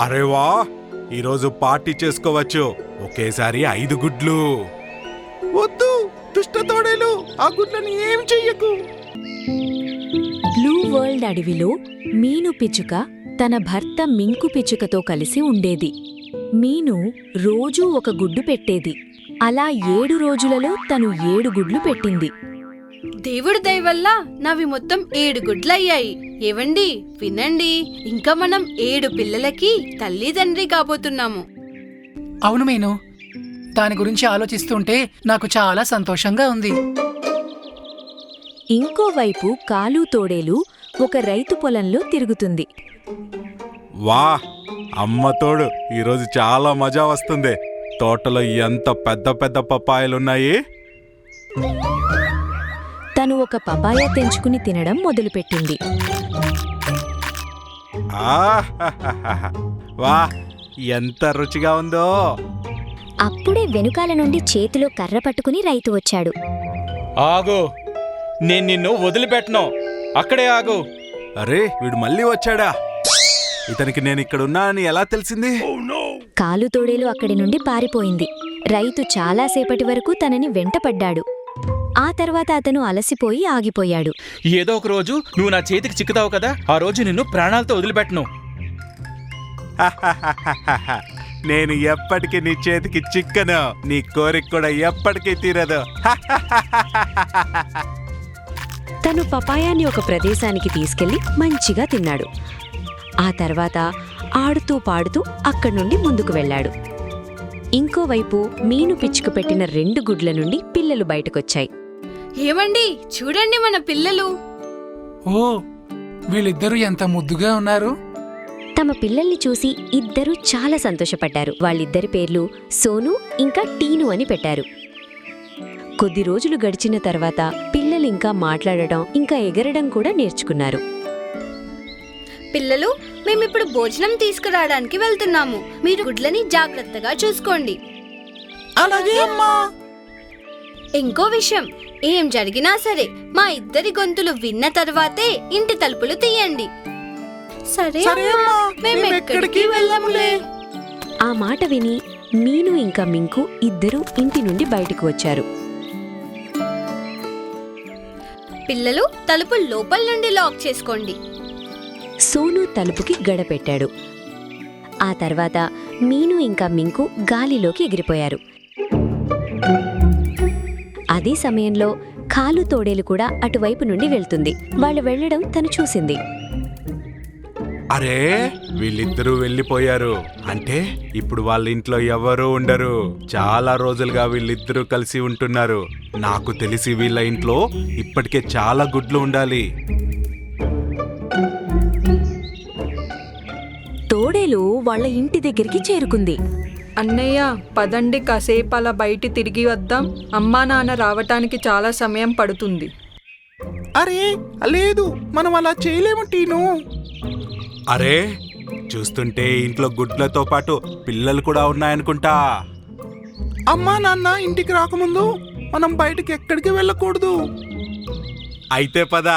అరే వా, ఈరోజు పార్టీ చేసుకోవచ్చు. ఒకేసారి 5 గుడ్లు. వద్దు దుష్ట తోడేలు, ఆ గుడ్లని ఏం చెయ్యకు. బ్లూ వరల్డ్ అడవిలో మీను పిచ్చుక తన భర్త మింకు పిచ్చుకతో కలిసి ఉండేది. మీను రోజూ ఒక గుడ్డు పెట్టేది. అలా 7 రోజులలో తను 7 గుడ్లు పెట్టింది. దేవుడి దయ వల్ల నావి మొత్తం 7 గుడ్లయ్యాయి. ఏవండి వినండి, ఇంకా మనం 7 పిల్లలకి తల్లిదండ్రి కాబోతున్నాము. అవును మీను, దాని గురించి ఆలోచిస్తుంటే నాకు చాలా సంతోషంగా ఉంది. ఇంకోవైపు కాలు తోడేలు ఒక రైతు పొలంలో తిరుగుతుంది. వా, అమ్మ తోడు, ఈరోజు చాలా మజా వస్తుంది. తోటలో ఎంత పెద్ద పెద్ద పప్పాయలున్నాయి. తను ఒక పపాయ తెంచుకుని తినడం మొదలుపెట్టింది. ఆహాహాహా. వా, ఎంత రుచిగా ఉందో. అప్పుడే వెనుకాల నుండి చేతిలో కర్ర పట్టుకుని రైతు వచ్చాడు. ఆగు, నేను నిన్ను వదిలిపెట్టను. అక్కడే ఆగు. అరే, వీడు మళ్ళీ వచ్చాడా? ఇతనికి నేను ఇక్కడున్నా అని ఎలా తెలిసింది? కాలు తోడేలు అక్కడి నుండి పారిపోయింది. రైతు చాలాసేపటి వరకు తనని వెంటపడ్డాడు. ఆ తర్వాత అతను అలసిపోయి ఆగిపోయాడు. ఏదో ఒక రోజు నువ్వు నా చేతికి చిక్కుతావు కదా, ఆ రోజు నిన్ను ప్రాణాలతో వదిలిపెట్టను. హాహాహాహాహా. నేను ఎప్పటికీ నీ చేతికి చిక్కను. నీ కోరిక కూడా ఎప్పటికీ తీరదు. తను పపాయాన్ని ఒక ప్రదేశానికి తీసుకెళ్లి మంచిగా తిన్నాడు. ఆ తర్వాత ఆడుతూ పాడుతూ అక్కడి నుండి ముందుకు వెళ్ళాడు. ఇంకోవైపు మీను పిచ్చుకు పెట్టిన 2 గుడ్ల నుండి పిల్లలు బయటకొచ్చాయి. ఏమండి చూడండి మన పిల్లలు. ఓ, వీళ్ళిద్దరూ ఎంత ముద్దుగా ఉన్నారు. తమ పిల్లల్ని చూసి ఇద్దరూ చాలా సంతోషపడ్డారు. వాళ్ళిద్దరి పేర్లు సోను ఇంకా టీను అని పెట్టారు. కొద్ది రోజులు గడిచిన తర్వాత పిల్లలు ఇంకా మాట్లాడటం ఇంకా ఎగరడం కూడా నేర్చుకున్నారు. పిల్లలు, మేమిప్పుడు భోజనం తీసుకురావడానికి వెళ్తున్నాము. మీరు గుడ్లని జాగ్రత్తగా చూసుకోండి. అలాగే అమ్మా. ఇంకో విషయం, ఏం జరిగినా సరే మా ఇద్దరి గొంతులు విన్న తర్వాతే ఇంటి తలుపులు తీయండి. సరే అమ్మా, మేమెక్కడికి వెళ్ళములే. ఆ మాట విని మీను ఇంకా మింకు ఇద్దరూ ఇంటి నుండి బయటకు వచ్చారు. పిల్లలు, తలుపు లోపల నుండి లాక్ చేసుకోండి. సోను తలుపుకి గడపెట్టాడు. ఆ తర్వాత మీను ఇంకా మింకు గాలిలోకి ఎగిరిపోయారు. అదే సమయంలో కాలు తోడేలు కూడా అటువైపు నుండి వెళ్తుంది. వాళ్ళు వెళ్లడం తను చూసింది. అరే, వీళ్ళిద్దరూ వెళ్ళిపోయారు. అంటే ఇప్పుడు వాళ్ళ ఇంట్లో ఎవరూ ఉండరు. చాలా రోజులుగా వీళ్ళిద్దరూ కలిసి ఉంటున్నారు. నాకు తెలిసి వీళ్ళ ఇంట్లో ఇప్పటికే చాలా గుడ్లు ఉండాలి. తోడేలు వాళ్ళ ఇంటి దగ్గరికి చేరుకుంది. అన్నయ్య, పదండి కాసేపు అలా బయట తిరిగి వద్దాం. అమ్మా నాన్న రావటానికి చాలా సమయం పడుతుంది. అరే లేదు, మనం అలా చేయలేము టీను. అరే, చూస్తుంటే ఇంట్లో గుడ్లతో పాటు పిల్లలు కూడా ఉన్నాయనుకుంటా. అమ్మా నాన్న ఇంటికి రాకముందు మనం బయటికి ఎక్కడికి వెళ్ళకూడదు. అయితే పద,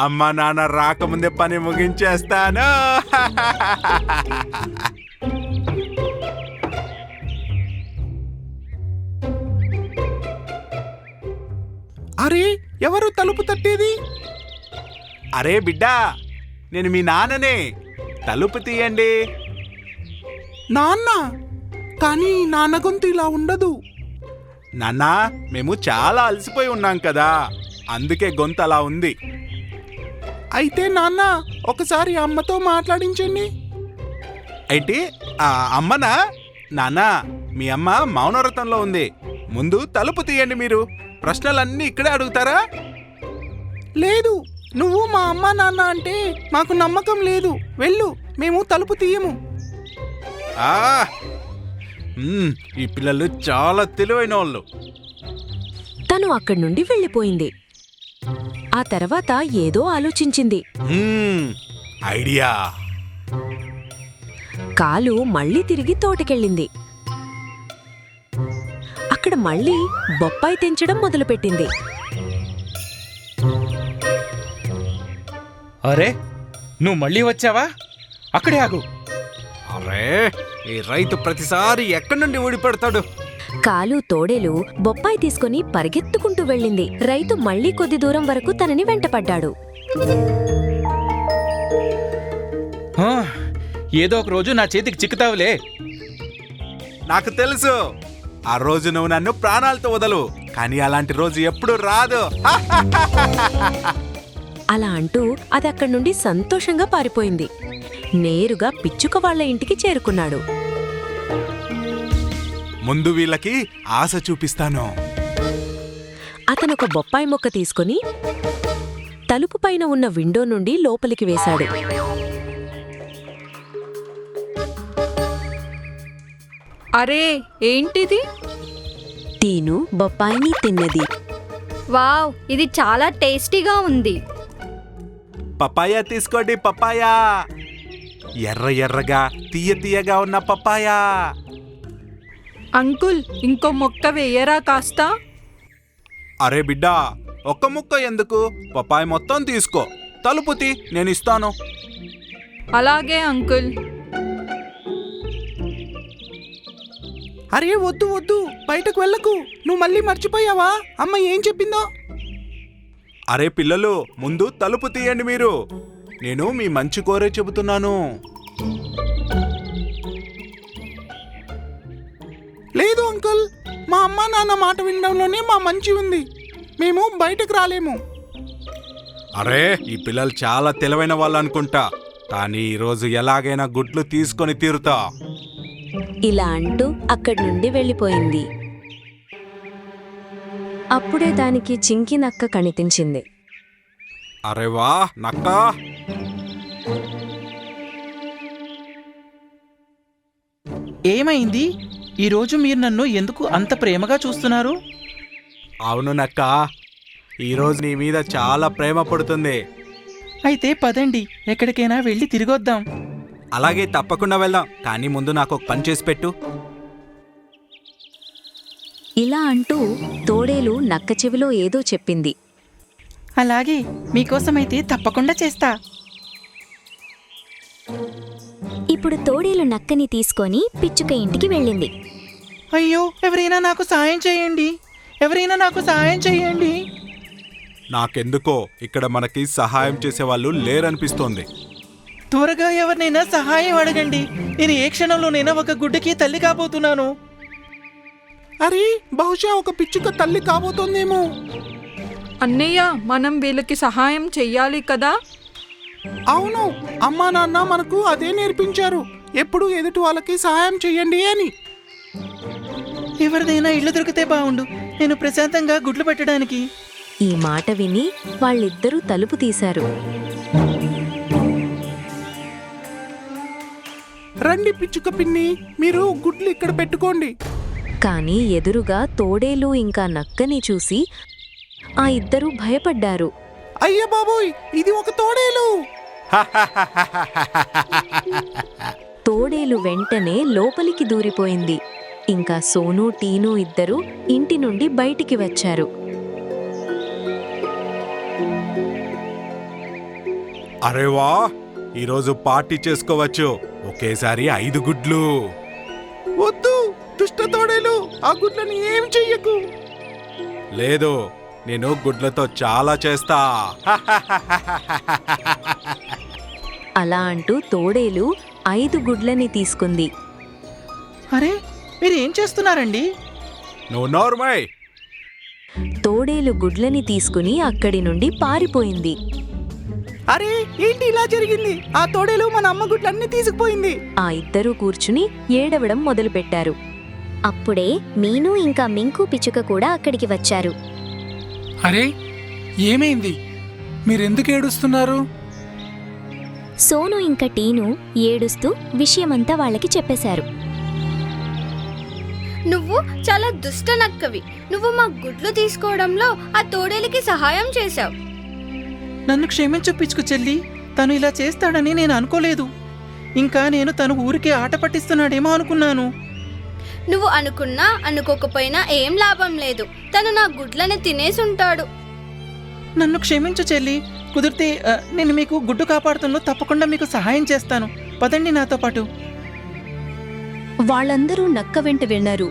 అమ్మా నాన్న రాకముందే పని ముగించేస్తాను. అరే, ఎవరు తలుపు తట్టేది? అరే బిడ్డా, నేను మీ నాన్ననే. తలుపు తీయండి. నాన్న? కానీ నాన్న గొంతు ఇలా ఉండదు. నాన్నా, మేము చాలా అలసిపోయి ఉన్నాం కదా, అందుకే గొంతు అలా ఉంది. అయితే నాన్న, ఒకసారి అమ్మతో మాట్లాడించండి. ఏంటి, అమ్మనా? నాన్నా, మీ అమ్మ మౌనవ్రతంలో ఉంది. ముందు తలుపు తీయండి. మీరు ప్రశ్నలన్నీ ఇక్కడే అడుగుతారా? లేదు, నువ్వు మా అమ్మ నాన్న అంటే మాకు నమ్మకం లేదు. వెళ్ళు, మేము తలుపు తీయము. ఆ, ఈ పిల్లలు చాలా తెలివైన వాళ్ళు. తను అక్కడి నుండి వెళ్ళిపోయింది. ఆ తర్వాత ఏదో ఆలోచించింది. ఐడియా. కాలు మళ్ళీ తిరిగి తోటకెళ్ళింది. అక్కడ మళ్ళీ బొప్పాయి తెంచడం మొదలుపెట్టింది. అరే, నువ్వు మళ్ళీ వచ్చావా? అక్కడే ఆగు. అరే ఈ రైతు ప్రతిసారి ఎక్కడి నుండి ఊడిపడతాడు. కాలు తోడేలు బొప్పాయి తీసుకుని పరిగెత్తుకుంటూ వెళ్ళింది. రైతు మళ్ళీ కొద్ది దూరం వరకు తనని వెంటపడ్డాడు. హా, ఏదో ఒక రోజు నా చేతికి చిక్కుతావులే. నాకు తెలుసు, ఆ రోజు నువ్వు నన్ను ప్రాణాలతో వదలు, కానీ అలాంటి రోజు ఎప్పుడు రాదు. అలా అంటూ అది అక్కడి నుండి సంతోషంగా పారిపోయింది. నేరుగా పిచ్చుక వాళ్ళ ఇంటికి చేరుకున్నాడు. ముందు వీళ్ళకి ఆశ చూపిస్తాను. అతనొక బొప్పాయి మొక్క తీసుకుని తలుపు పైన ఉన్న విండో నుండి లోపలికి వేశాడు. అరే ఏంటిది? టీను బొప్పాయిని తిన్నది. వావ్, ఇది చాలా టేస్టీగా ఉంది. పపాయా తీసుకోండి, పపాయా. ఎర్ర ఎర్రగా తీయ తీయగా ఉన్న పపాయా. అంకుల్ ఇంకో మొక్క వేయరా కాస్త? అరే బిడ్డా, ఒక్క ముక్క ఎందుకు? పపాయ మొత్తం తీసుకో, తలుపు తీ, నేను ఇస్తాను. అలాగే అంకుల్. అరే వద్దు వద్దు, బయటకు వెళ్ళకు. నువ్వు మళ్ళీ మర్చిపోయావా అమ్మ ఏం చెప్పిందో? అరే పిల్లలు, ముందు తలుపు తీయండి మీరు. నేను మీ మంచి కోరే చెబుతున్నాను. లేదు అంకుల్, మా అమ్మ నాన్న మాట వినడంలోనే మా మంచి ఉంది. మేము బయటకు రాలేము. అరే ఈ పిల్లలు చాలా తెలివైన వాళ్ళు అనుకుంటా, కానీ ఈరోజు ఎలాగైనా గుడ్లు తీసుకొని తీరుతా. ఇలా అంటూ అక్కడి నుండి వెళ్ళిపోయింది. అప్పుడే దానికి చింకి నక్క కనిపించింది. అరే వా నక్క, ఏమైంది? ఈరోజు మీరు నన్ను ఎందుకు అంత ప్రేమగా చూస్తున్నారు? అవును నక్క, ఈరోజు నీ మీద చాలా ప్రేమ పడుతుంది. అయితే పదండి, ఎక్కడికైనా వెళ్ళి తిరిగొద్దాం. అలాగే తప్పకుండా వెళ్దాం, కానీ ముందు నాకు ఒక పని చేసి పెట్టు. ఇలా అంటూ తోడేలు నక్క చెవిలో ఏదో చెప్పింది. అలాగే, మీకోసమైతే తప్పకుండా చేస్తా. ఇప్పుడు తోడేలు నక్కని తీసుకొని పిచ్చుక ఇంటికి వెళ్ళింది. అయ్యో, ఎవరైనా నాకు సాయం చేయండి, ఎవరైనా నాకు సాయం చేయండి. నాకెందుకో ఇక్కడ మనకి సహాయం చేసే వాళ్ళు లేరనిపిస్తోంది. త్వరగా ఎవరినైనా సహాయం అడగండి. నేను ఏ క్షణంలోనైనా ఒక గుడ్డకి తల్లి కాబోతున్నాను. అరే బహుశా ఒక పిచ్చుక తల్లి కాబోతోందేమో. అన్నయ్య, మనం వీళ్ళకి సహాయం చెయ్యాలి కదా? అవును, అమ్మా నాన్న మనకు అదే నేర్పించారు, ఎప్పుడు ఎదుటి వాళ్ళకి సహాయం చెయ్యండి అని. ఎవరిదైనా ఇల్లు దొరికితే బాగుండు, నేను ప్రశాంతంగా గుడ్లు పెట్టడానికి. ఈ మాట విని వాళ్ళిద్దరూ తలుపు తీశారు. రండి పిచ్చుక పిన్ని, మీరు గుడ్లు ఇక్కడ పెట్టుకోండి. కాని ఎదురుగా తోడేలు ఇంకా నక్కని చూసి ఆ ఇద్దరూ భయపడ్డారు. అయ్య బాబోయ్, ఇది ఒక తోడేలు. తోడేలు వెంటనే లోపలికి దూరిపోయింది. ఇంకా సోను టీను ఇద్దరూ ఇంటి నుండి బయటికి వచ్చారు. అరే వా, ఈరోజు పార్టీ చేసుకోవచ్చు, ఒకేసారి 5 గుడ్లు. వద్దు దుష్ట తోడేలు, ఆ గుడ్లని ఏం చెయ్యకు. లేదు, నేను గుడ్లతో చాలా చేస్తా. అలా అంటూ తోడేలు 5 గుడ్లని తీసుకుంది. అరే, మీరు ఏం చేస్తున్నారండి? నువ్వు నోర్మై. తోడేలు గుడ్లని తీసుకుని అక్కడి నుండి పారిపోయింది. అరే ఏంటి ఇలా జరిగింది? ఆ తోడేలు మన అమ్మ గుడ్లన్నీ తీసుకుపోయింది. ఆ ఇద్దరూ కూర్చుని ఏడవడం మొదలుపెట్టారు. అప్పుడే మీను ఇంకా మింకు పిచ్చుక కూడా అక్కడికి వచ్చారు. అరే ఏమైంది? మీరెందుకు ఏడుస్తున్నారు? సోను ఇంకా టీను ఏడుస్తూ విషయమంతా వాళ్ళకి చెప్పేశారు. నువ్వు చాలా దుష్ట నక్కవి. నువ్వు మా గుడ్లు తీసుకోవడంలో ఆ తోడేలికి సహాయం చేశావు. నన్ను క్షమించు పిచ్చుకు చెల్లి, తను ఇలా చేస్తాడని నేను అనుకోలేదు. ఇంకా నేను తను ఊరికే ఆట పట్టిస్తున్నాడేమో అనుకున్నాను. నువ్వు అనుకున్నా అనుకోకపోయినా ఏం లాభం లేదు. తను నా గుడ్లని తినేసుంటాడు. నన్ను క్షమించు చెల్లి. కుదిరితే నేను మీకు గుడ్డు కాపాడుతంలో తప్పకుండా మీకు సహాయం చేస్తాను. పదండి నాతో పాటు. వాళ్ళందరూ నక్క వెంట వెళ్ళారు.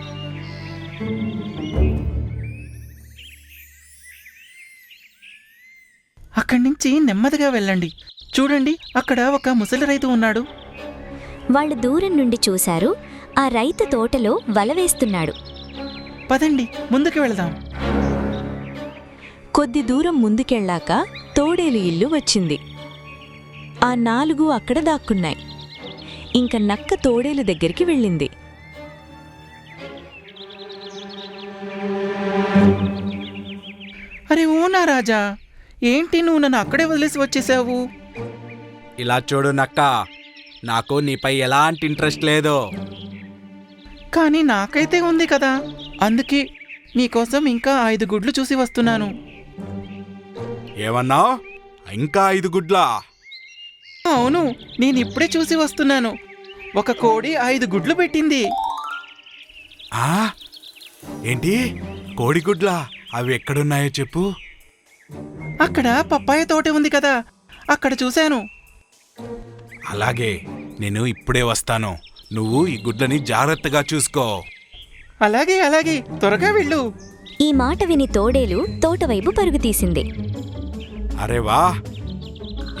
అక్కడి నుంచి నెమ్మదిగా వెళ్ళండి. చూడండి, అక్కడ ఒక ముసలి రైతు ఉన్నాడు. వాళ్ళు దూరం నుండి చూశారు. ఆ రైతు తోటలో వల వేస్తున్నాడు. పదండి, ముందుకు వెళదాం. కొద్ది దూరం ముందుకెళ్ళాక తోడేలు ఇల్లు వచ్చింది. ఆ 4 అక్కడ దాక్కున్నాయి. ఇంక నక్క తోడేలు దగ్గరికి వెళ్ళింది. అరే ఓనా రాజా, ఏంటి నువ్వు నన్ను అక్కడే వదిలేసి వచ్చేసావు? ఇలా చూడు నక్క, నాకు నీపై ఎలాంటి ఇంట్రెస్ట్ లేదు. కానీ నాకైతే ఉంది కదా, అందుకే నీకోసం ఇంకా 5 గుడ్లు చూసి వస్తున్నాను. ఏమన్నావ్? ఇంకా 5 గుడ్లా? అవును, నేనిప్పుడే చూసి వస్తున్నాను. ఒక కోడి 5 గుడ్లు పెట్టింది. ఆ? ఏంటి, కోడిగుడ్లా? అవి ఎక్కడున్నాయో చెప్పు. అక్కడ పప్పాయ తోట ఉంది కదా, అక్కడ చూశాను. అలాగే, నేను ఇప్పుడే వస్తాను. నువ్వు ఈ గుడ్లని జాగ్రత్తగా చూసుకో. అలాగే అలాగే, త్వరగా వెళ్ళు. ఈ మాట విని తోడేలు తోటవైపు పరుగు తీసింది. అరే వా,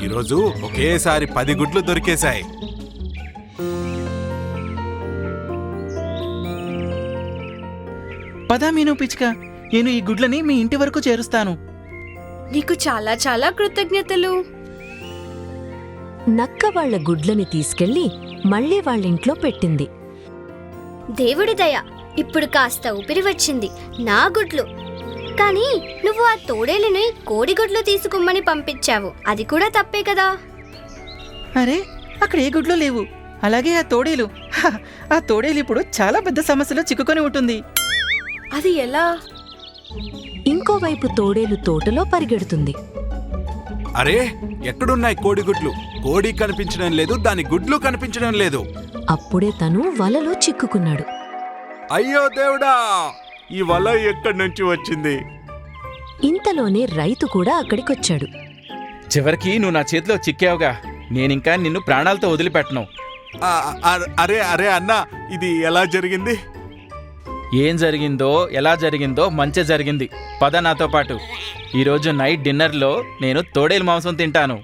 ఈరోజు ఒకేసారి 10 గుడ్లు దొరికేశాయి. పదా మీను పిచ్చుక, నేను ఈ గుడ్లని మీ ఇంటి వరకు చేరుస్తాను. నీకు చాలా చాలా కృతజ్ఞతలు. నక్క వాళ్ళ గుడ్లని తీసుకెళ్లి మళ్ళీ వాళ్ళింట్లో పెట్టింది. దేవుడి దయ, ఇప్పుడు కాస్త ఊపిరి వచ్చింది. నా గుడ్లు. కానీ నువ్వు ఆ తోడేలుని కోడిగుడ్లు తీసుకుమ్మని పంపించావు. అది కూడా తప్పే కదా. అరే, అక్కడ ఏ గుడ్లు లేవు. అలాగే ఆ తోడేలు, ఆ తోడేలు ఇప్పుడు చాలా పెద్ద సమస్యలో చిక్కుకొని ఉంటుంది. అది ఎలా? ఇంకోవైపు తోడేలు తోటలో పరిగెడుతుంది. అరే, ఎక్కడున్నాయి కోడిగుడ్లు? కోడి కనిపించడం లేదు, దాని గుడ్లు కనిపించడం లేదు. అప్పుడే తను వలలో చిక్కుకున్నాడు. అయ్యో దేవుడా, ఈ వల ఎక్కడి నుంచి వచ్చింది? ఇంతలోనే రైతు కూడా అక్కడికొచ్చాడు. చివరికి నువ్వు నా చేతిలో చిక్కావుగా, నేనింకా నిన్ను ప్రాణాలతో వదిలిపెట్టను. అరే అరే అన్నా, ఇది ఎలా జరిగింది? ఏం జరిగిందో ఎలా జరిగిందో మంచి జరిగింది. పద నాతో పాటు. ఈరోజు నైట్ డిన్నర్లో నేను తోడేలు మాంసం తింటాను.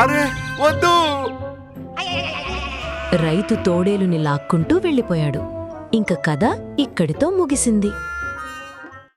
అరే వద్దు. రైతు తోడేలుని లాక్కుంటూ వెళ్ళిపోయాడు. ఇంక కథ ఇక్కడితో ముగిసింది.